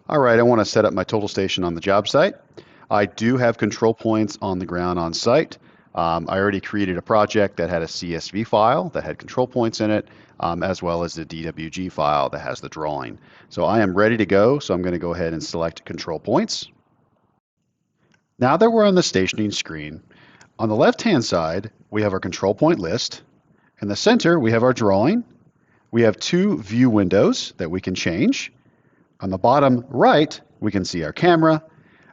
All right, I want to set up my total station on the job site. I do have control points on the ground on site. I already created a project that had a CSV file that had control points in it, as well as the DWG file that has the drawing. So I am ready to go, so I'm going to go ahead and select control points. Now that we're on the stationing screen, on the left-hand side, we have our control point list. In the center, we have our drawing. We have two view windows that we can change. On the bottom right, we can see our camera,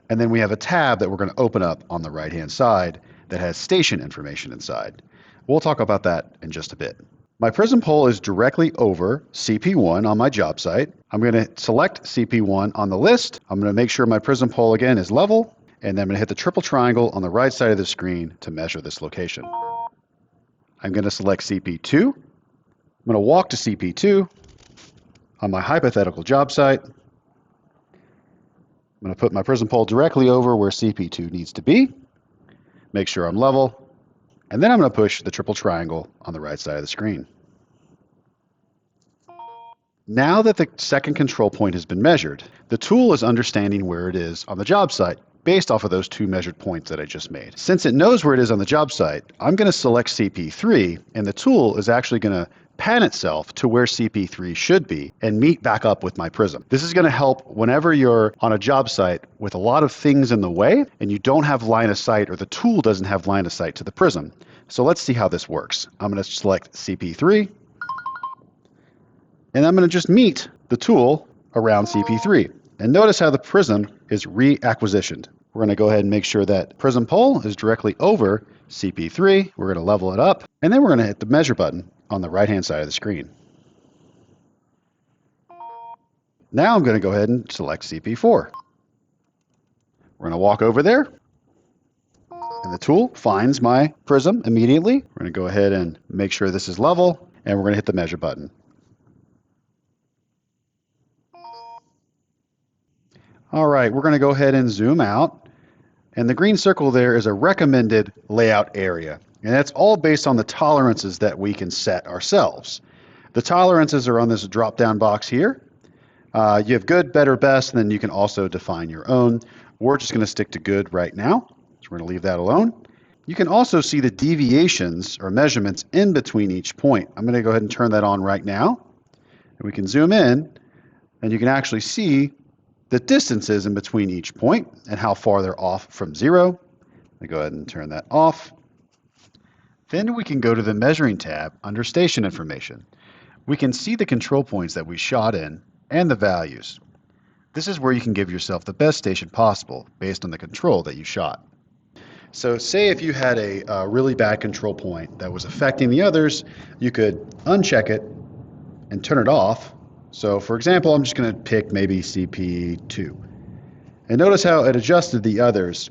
and then we have a tab that we're going to open up on the right-hand side that has station information inside. We'll talk about that in just a bit. My prism pole is directly over CP1 on my job site. I'm going to select CP1 on the list. I'm going to make sure my prism pole again is level, and then I'm going to hit the triple triangle on the right side of the screen to measure this location. I'm going to select CP2. I'm going to walk to CP2 on my hypothetical job site. I'm going to put my prism pole directly over where CP2 needs to be, make sure I'm level, and then I'm going to push the triple triangle on the right side of the screen. Now that the second control point has been measured, the tool is understanding where it is on the job site based off of those two measured points that I just made. Since it knows where it is on the job site, I'm going to select CP3, and the tool is actually going to pan itself to where CP3 should be and meet back up with my prism. This is going to help whenever you're on a job site with a lot of things in the way and you don't have line of sight, or the tool doesn't have line of sight to the prism. So let's see how this works. I'm going to select CP3, and I'm going to just meet the tool around CP3. And notice how the prism is reacquisitioned. We're going to go ahead and make sure that prism pole is directly over CP3. We're going to level it up, and then we're going to hit the measure button on the right-hand side of the screen. Now I'm going to go ahead and select CP4. We're going to walk over there, and the tool finds my prism immediately. We're going to go ahead and make sure this is level, and we're going to hit the measure button. All right, we're going to go ahead and zoom out, and the green circle there is a recommended layout area, and that's all based on the tolerances that we can set ourselves. The tolerances are on this drop-down box here. You have good, better, best, and then you can also define your own. We're just going to stick to good right now, so we're going to leave that alone. You can also see the deviations or measurements in between each point. I'm going to go ahead and turn that on right now, and we can zoom in, and you can actually see the distances in between each point and how far they're off from zero. Let me go ahead and turn that off. Then we can go to the measuring tab under station information. We can see the control points that we shot in and the values. This is where you can give yourself the best station possible based on the control that you shot. So say if you had a really bad control point that was affecting the others, you could uncheck it and turn it off. So for example, I'm just going to pick maybe CP2. And notice how it adjusted the others.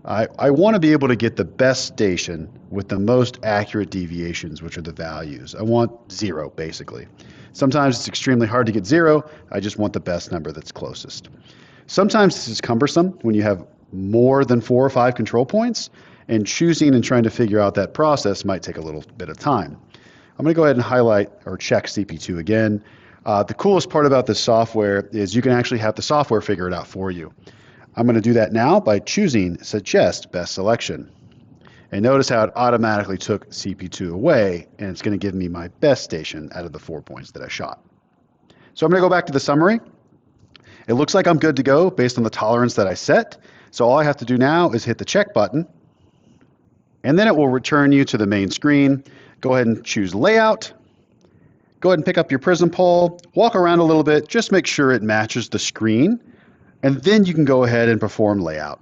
I want to be able to get the best station with the most accurate deviations, which are the values. I want 0, basically. Sometimes it's extremely hard to get 0. I just want the best number that's closest. Sometimes this is cumbersome when you have more than 4 or 5 control points, and choosing and trying to figure out that process might take a little bit of time. I'm going to go ahead and highlight or check CP2 again. The coolest part about this software is you can actually have the software figure it out for you. I'm going to do that now by choosing Suggest Best Selection. And notice how it automatically took CP2 away, and it's going to give me my best station out of the 4 points that I shot. So I'm going to go back to the summary. It looks like I'm good to go based on the tolerance that I set. So all I have to do now is hit the check button, and then it will return you to the main screen. Go ahead and choose Layout. Go ahead and pick up your prism pole, walk around a little bit, just make sure it matches the screen, and then you can go ahead and perform layout.